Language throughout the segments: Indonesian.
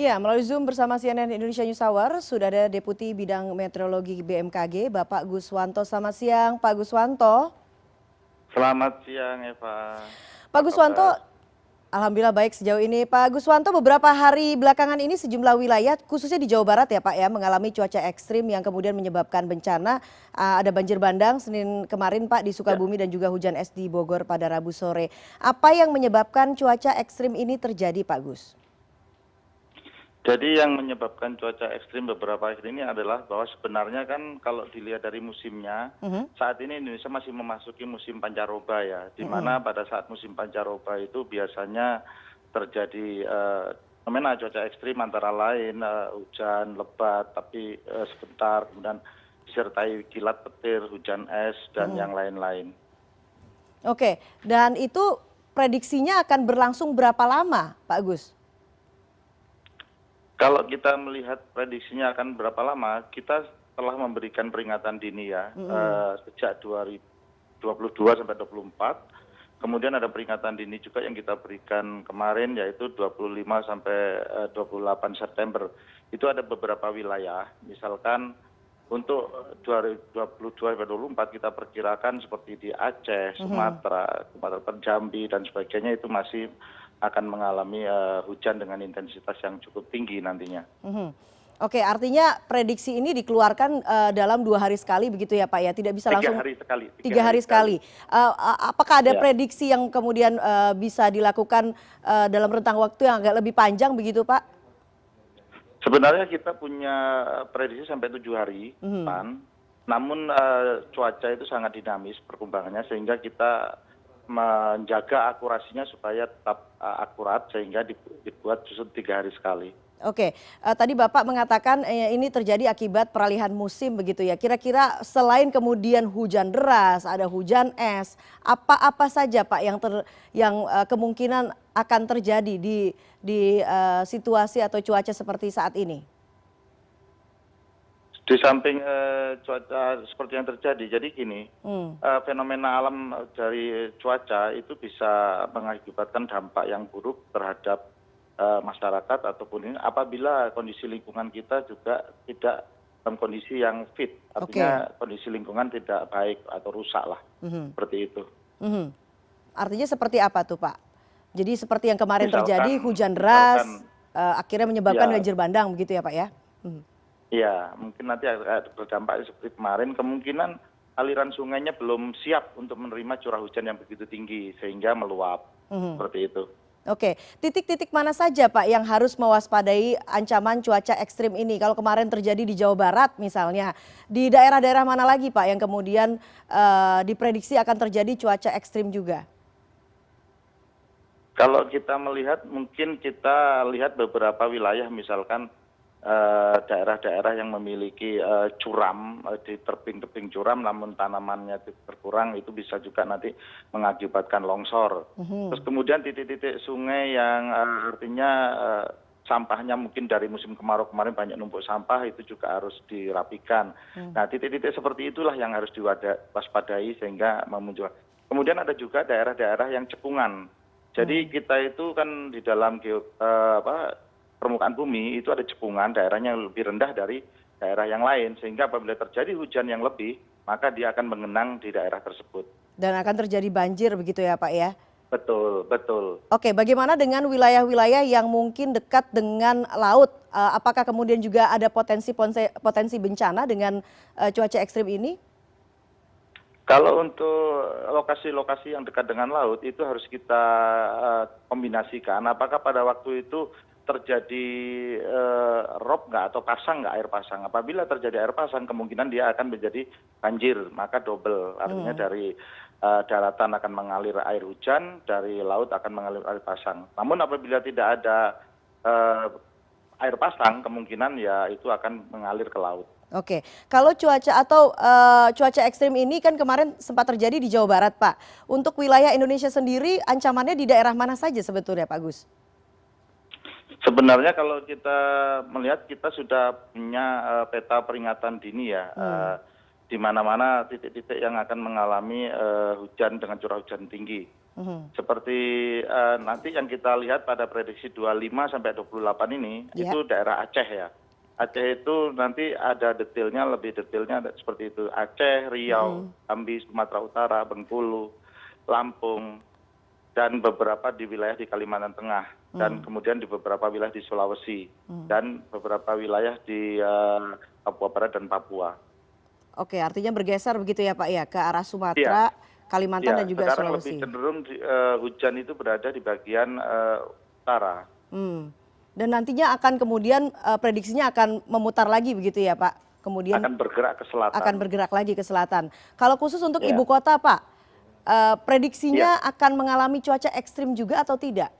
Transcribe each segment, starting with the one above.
Ya, melalui Zoom bersama CNN Indonesia News Hour sudah ada Deputi Bidang Meteorologi BMKG, Bapak Guswanto. Selamat siang, Pak Guswanto. Selamat siang Eva, Pak apa Guswanto, kabar? alhamdulillah baik sejauh ini. Pak Guswanto, beberapa hari belakangan ini sejumlah wilayah, khususnya di Jawa Barat ya Pak ya, mengalami cuaca ekstrim yang kemudian menyebabkan bencana. Ada banjir bandang Senin kemarin Pak di Ya, Sukabumi dan juga hujan es di Bogor pada Rabu sore. Apa yang menyebabkan cuaca ekstrim ini terjadi Pak Gus? jadi yang menyebabkan cuaca ekstrim beberapa hari ini adalah bahwa sebenarnya kan kalau dilihat dari musimnya, Mhm, saat ini Indonesia masih memasuki musim pancaroba ya, di mhm, mana pada saat musim pancaroba itu biasanya terjadi fenomena cuaca ekstrim antara lain hujan lebat tapi sebentar, kemudian disertai kilat petir, hujan es, dan mhm. yang lain-lain. Oke, dan itu prediksinya akan berlangsung berapa lama, Pak Gus? Kalau kita melihat prediksinya akan berapa lama, kita telah memberikan peringatan dini ya, Mhm, sejak 2022 sampai 24. Kemudian ada peringatan dini juga yang kita berikan kemarin yaitu 25 sampai 28 September. Itu ada beberapa wilayah, misalkan untuk 2022 sampai 24 kita perkirakan seperti di Aceh, mhm, Sumatera, Jambi dan sebagainya itu masih akan mengalami hujan dengan intensitas yang cukup tinggi nantinya. mhm. Oke, artinya prediksi ini dikeluarkan dalam 2 hari sekali begitu ya Pak ya? Tidak bisa Tiga langsung hari sekali, tiga 3 hari hari sekali. sekali. Apakah ada Ya, prediksi yang kemudian bisa dilakukan dalam rentang waktu yang agak lebih panjang begitu Pak? sebenarnya kita punya prediksi sampai 7 hari Mhm. depan, namun cuaca itu sangat dinamis perkembangannya sehingga kita menjaga akurasinya supaya tetap akurat sehingga dibuat justru 3 hari sekali. Oke, tadi Bapak mengatakan, ini terjadi akibat peralihan musim begitu ya. Kira-kira selain kemudian hujan deras, ada hujan es, apa saja Pak yang kemungkinan akan terjadi di situasi atau cuaca seperti saat ini? Di samping cuaca seperti yang terjadi, jadi gini, Hmm, fenomena alam dari cuaca itu bisa mengakibatkan dampak yang buruk terhadap masyarakat ataupun ini apabila kondisi lingkungan kita juga tidak dalam kondisi yang fit, oke. artinya kondisi lingkungan tidak baik atau rusak lah, Mhm, seperti itu. mhm. Artinya seperti apa tuh Pak? Jadi seperti yang kemarin terjadi Misalkan, hujan deras, misalkan, akhirnya menyebabkan ya, banjir bandang begitu ya Pak ya? Mhm, ya, mungkin nanti berdampak seperti kemarin, kemungkinan aliran sungainya belum siap untuk menerima curah hujan yang begitu tinggi sehingga meluap, mhm. seperti itu. Oke, titik-titik mana saja Pak yang harus mewaspadai ancaman cuaca ekstrim ini? Kalau kemarin terjadi di Jawa Barat misalnya, di daerah-daerah mana lagi Pak yang kemudian diprediksi akan terjadi cuaca ekstrim juga? Kalau kita melihat, mungkin kita lihat beberapa wilayah, misalkan daerah-daerah yang memiliki curam, di tebing-tebing curam namun tanamannya berkurang, itu bisa juga nanti mengakibatkan longsor. Terus Mhm, kemudian titik-titik sungai yang artinya sampahnya mungkin dari musim kemarau kemarin banyak numpuk sampah, itu juga harus dirapikan. mhm, Nah, titik-titik seperti itulah yang harus diwaspadai sehingga memunculkan. Kemudian ada juga daerah-daerah yang cekungan. Jadi mhm. kita itu kan di dalam permukaan bumi itu ada cekungan, daerahnya yang lebih rendah dari daerah yang lain, sehingga apabila terjadi hujan yang lebih, maka dia akan mengenang di daerah tersebut. Dan akan terjadi banjir begitu ya Pak ya? Betul, betul. Oke, bagaimana dengan wilayah-wilayah yang mungkin dekat dengan laut? Apakah kemudian juga ada potensi bencana dengan cuaca ekstrim ini? Kalau untuk lokasi-lokasi yang dekat dengan laut itu harus kita kombinasikan. Apakah pada waktu itu terjadi rob nggak atau pasang nggak air pasang? Apabila terjadi air pasang, kemungkinan dia akan menjadi banjir, maka double. Artinya Hmm. dari daratan akan mengalir air hujan, dari laut akan mengalir air pasang. Namun apabila tidak ada eh, air pasang, kemungkinan ya itu akan mengalir ke laut. Oke, kalau cuaca atau cuaca ekstrim ini kan kemarin sempat terjadi di Jawa Barat, Pak. Untuk wilayah Indonesia sendiri, ancamannya di daerah mana saja sebetulnya, Pak Gus? Sebenarnya kalau kita melihat, kita sudah punya peta peringatan dini ya, Hmm. di mana-mana titik-titik yang akan mengalami hujan dengan curah hujan tinggi. Mhm. Seperti nanti yang kita lihat pada prediksi 25 sampai 28 ini, Ya. itu daerah Aceh ya. Aceh itu nanti ada detailnya, lebih detailnya seperti itu. Aceh, Riau, Mhm. Jambi, Sumatera Utara, Bengkulu, Lampung, dan beberapa di wilayah di Kalimantan Tengah, dan Mhm. kemudian di beberapa wilayah di Sulawesi, Mhm. dan beberapa wilayah di Papua Barat dan Papua. Oke, artinya bergeser begitu ya Pak ya, ke arah Iya, Sumatera, Kalimantan dan iya. juga Sekarang lebih Sulawesi. cenderung hujan itu berada di bagian utara. Hmm. Dan nantinya akan kemudian prediksinya akan memutar lagi begitu ya Pak? Kemudian Akan bergerak ke akan selatan. bergerak lagi ke selatan. Kalau khusus untuk ibu Ya, kota Pak, iya. prediksinya akan mengalami cuaca ekstrim juga atau tidak?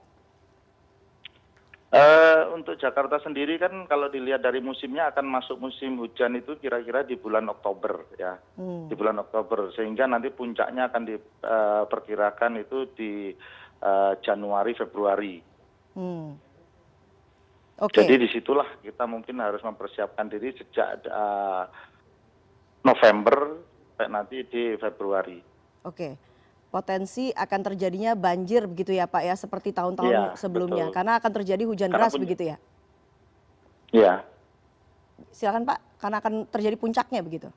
Untuk Jakarta sendiri kan kalau dilihat dari musimnya akan masuk musim hujan itu kira-kira di bulan Oktober ya. Di Hmm. bulan Oktober, sehingga nanti puncaknya akan diperkirakan itu di Januari, Februari. Hmm. Jadi Oke, disitulah kita mungkin harus mempersiapkan diri sejak November sampai nanti di Februari. oke. Potensi akan terjadinya banjir begitu ya Pak ya, seperti tahun-tahun Iya, sebelumnya, betul. karena akan terjadi hujan Karena deras begitu ya? ya, Silakan Pak, karena akan terjadi puncaknya begitu.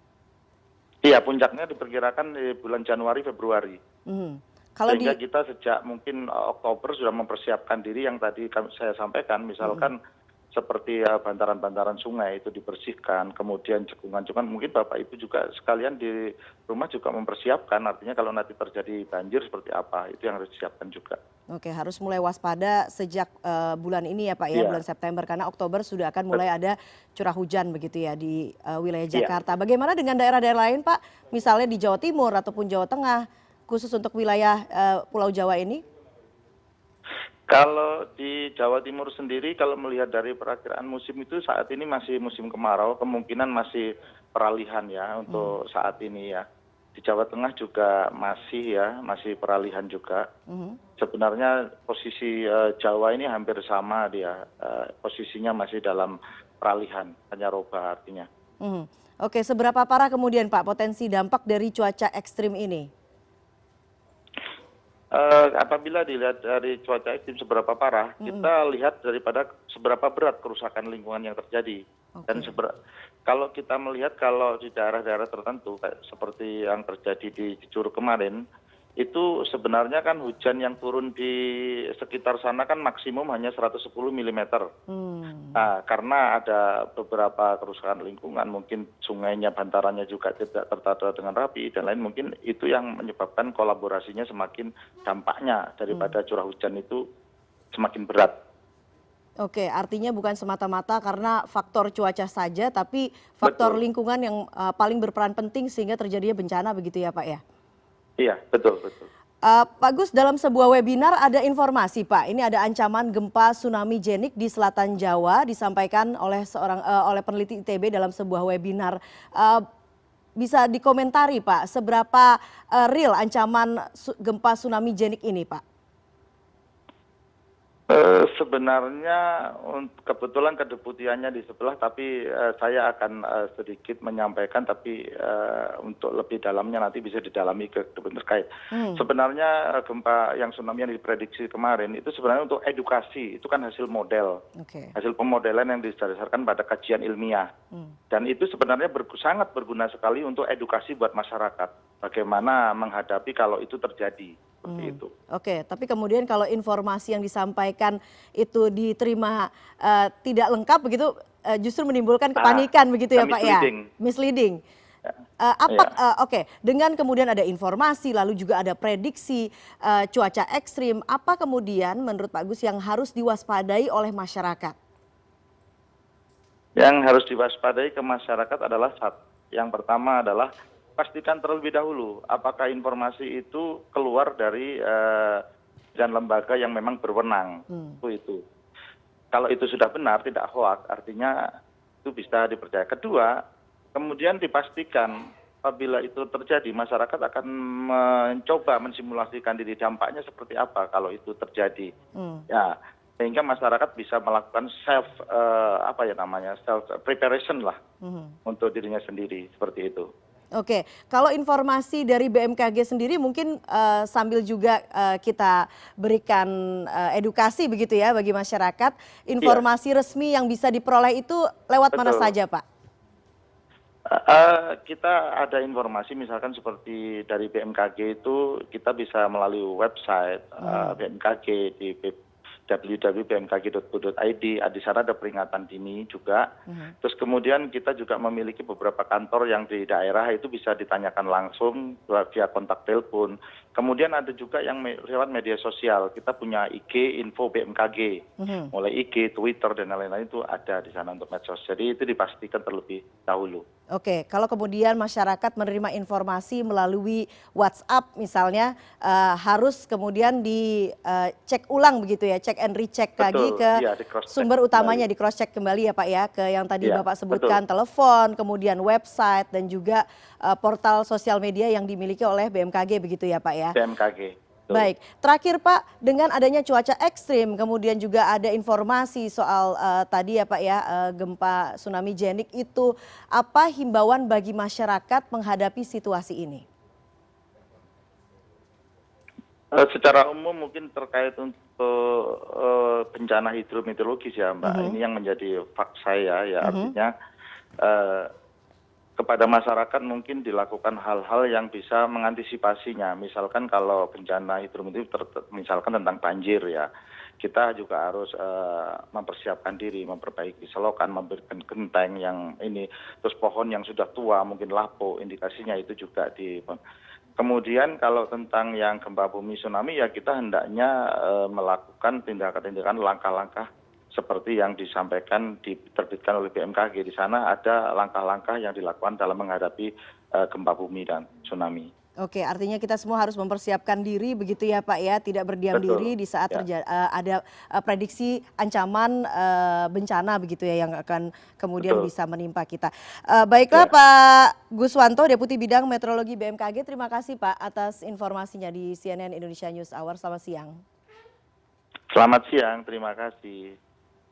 iya puncaknya diperkirakan di bulan Januari, Februari. Mhm. Kalau Sehingga di kita sejak mungkin Oktober sudah mempersiapkan diri yang tadi saya sampaikan, mhm. misalkan seperti bantaran-bantaran sungai itu dibersihkan, kemudian cekungan-cekungan, mungkin Bapak Ibu juga sekalian di rumah juga mempersiapkan, artinya kalau nanti terjadi banjir seperti apa, itu yang harus disiapkan juga. Oke, harus mulai waspada sejak bulan ini ya Pak ya, bulan Iya, September, karena Oktober sudah akan mulai bet- ada curah hujan begitu ya di wilayah iya. Jakarta. Bagaimana dengan daerah-daerah lain Pak, misalnya di Jawa Timur ataupun Jawa Tengah, khusus untuk wilayah Pulau Jawa ini? Kalau di Jawa Timur sendiri, kalau melihat dari perakiraan musim itu saat ini masih musim kemarau, kemungkinan masih peralihan ya Mhm. untuk saat ini ya. Di Jawa Tengah juga masih ya, masih peralihan juga. Mhm. Sebenarnya posisi Jawa ini hampir sama dia, posisinya masih dalam peralihan, hanya roba artinya. Mhm. Oke, seberapa parah kemudian Pak potensi dampak dari cuaca ekstrim ini? Apabila dilihat dari cuaca ekstrim seberapa parah, Mhm. kita lihat daripada seberapa berat kerusakan lingkungan yang terjadi. Dan Oke. kalau kita melihat kalau di daerah-daerah tertentu, kayak seperti yang terjadi di Curug kemarin, itu sebenarnya kan hujan yang turun di sekitar sana kan maksimum hanya 110 milimeter. Hmm. Nah, karena ada beberapa kerusakan lingkungan, mungkin sungainya, bantarannya juga tidak tertata dengan rapi, dan lain mungkin itu yang menyebabkan kolaborasinya semakin dampaknya Hmm. daripada curah hujan itu semakin berat. Oke, artinya bukan semata-mata karena faktor cuaca saja, tapi faktor Betul. lingkungan yang paling berperan penting sehingga terjadinya bencana begitu ya Pak ya? Iya, betul, betul. Pak Gus, dalam sebuah webinar ada informasi Pak, ini ada ancaman gempa tsunami genik di selatan Jawa disampaikan oleh oleh peneliti ITB dalam sebuah webinar. Eh, Bisa dikomentari Pak, seberapa real ancaman gempa tsunami genik ini Pak? Sebenarnya kebetulan kedeputiannya di sebelah, tapi saya akan sedikit menyampaikan, tapi untuk lebih dalamnya nanti bisa didalami ke terkait. Hmm. Sebenarnya gempa yang tsunami yang diprediksi kemarin itu sebenarnya untuk edukasi, itu kan hasil model, Oke. hasil pemodelan yang didasarkan pada kajian ilmiah. Hmm. Dan itu sebenarnya sangat berguna sekali untuk edukasi buat masyarakat, bagaimana menghadapi kalau itu terjadi, seperti Hmm. itu. Oke, tapi kemudian kalau informasi yang disampaikan itu diterima tidak lengkap begitu, justru menimbulkan Ah, kepanikan begitu ya Pak ya? misleading. Misleading. Ya. Apa Iya. oke, dengan kemudian ada informasi lalu juga ada prediksi cuaca ekstrim, apa kemudian menurut Pak Gus yang harus diwaspadai oleh masyarakat? Yang harus diwaspadai ke masyarakat adalah yang pertama adalah pastikan terlebih dahulu apakah informasi itu keluar dari dan lembaga yang memang berwenang. Hmm. Itu. Kalau itu sudah benar, tidak hoax, artinya itu bisa dipercaya. Kedua, kemudian dipastikan apabila itu terjadi, masyarakat akan mencoba mensimulasikan diri dampaknya seperti apa kalau itu terjadi. Hmm. Ya, sehingga masyarakat bisa melakukan self preparation lah Mhm. untuk dirinya sendiri, seperti itu. Oke, kalau informasi dari BMKG sendiri mungkin sambil juga kita berikan edukasi begitu ya bagi masyarakat, Iya, informasi resmi yang bisa diperoleh itu lewat mana betul. saja, Pak? Kita ada informasi misalkan seperti dari BMKG itu kita bisa melalui website Mhm, BMKG di www.bmkg.go.id. Di sana ada peringatan dini juga. mhm. Terus kemudian kita juga memiliki beberapa kantor yang di daerah itu bisa ditanyakan langsung via kontak telepon. Kemudian ada juga yang lewat media sosial. Kita punya IG info BMKG. Mhm. Mulai IG, Twitter dan lain-lain itu ada di sana untuk medsos. Jadi itu dipastikan terlebih dahulu. Oke, kalau kemudian masyarakat menerima informasi melalui WhatsApp misalnya, harus kemudian dicek ulang begitu ya, cek and recheck lagi Betul, ke iya di cross check sumber kembali. utamanya, di cross check kembali ya Pak ya, ke yang tadi Iya, Bapak betul, sebutkan, telepon, kemudian website dan juga portal sosial media yang dimiliki oleh BMKG begitu ya Pak ya. BMKG, betul. Baik, terakhir Pak, dengan adanya cuaca ekstrim, kemudian juga ada informasi soal tadi ya Pak ya, gempa tsunami jenik itu, apa himbauan bagi masyarakat menghadapi situasi ini? Secara umum mungkin terkait untuk bencana hidrometeorologis ya Mbak, Mhm, ini yang menjadi saya ya mhm, artinya eh, kepada masyarakat mungkin dilakukan hal-hal yang bisa mengantisipasinya. Misalkan kalau bencana hidrometeorologi misalkan tentang banjir ya, kita juga harus mempersiapkan diri, memperbaiki selokan, memberikan genteng yang ini, terus pohon yang sudah tua mungkin lapuk, indikasinya itu juga di. Kemudian kalau tentang yang gempa bumi tsunami ya kita hendaknya melakukan tindakan-tindakan langkah-langkah seperti yang disampaikan diterbitkan oleh BMKG. Di sana ada langkah-langkah yang dilakukan dalam menghadapi gempa bumi dan tsunami. oke, artinya kita semua harus mempersiapkan diri begitu ya Pak ya, tidak berdiam diri Betul. di saat Ya, ada prediksi ancaman bencana begitu ya yang akan kemudian betul. bisa menimpa kita. Baiklah Ya. Pak Guswanto, Deputi Bidang Meteorologi BMKG, terima kasih Pak atas informasinya di CNN Indonesia News Hour. Selamat siang. Selamat siang, terima kasih.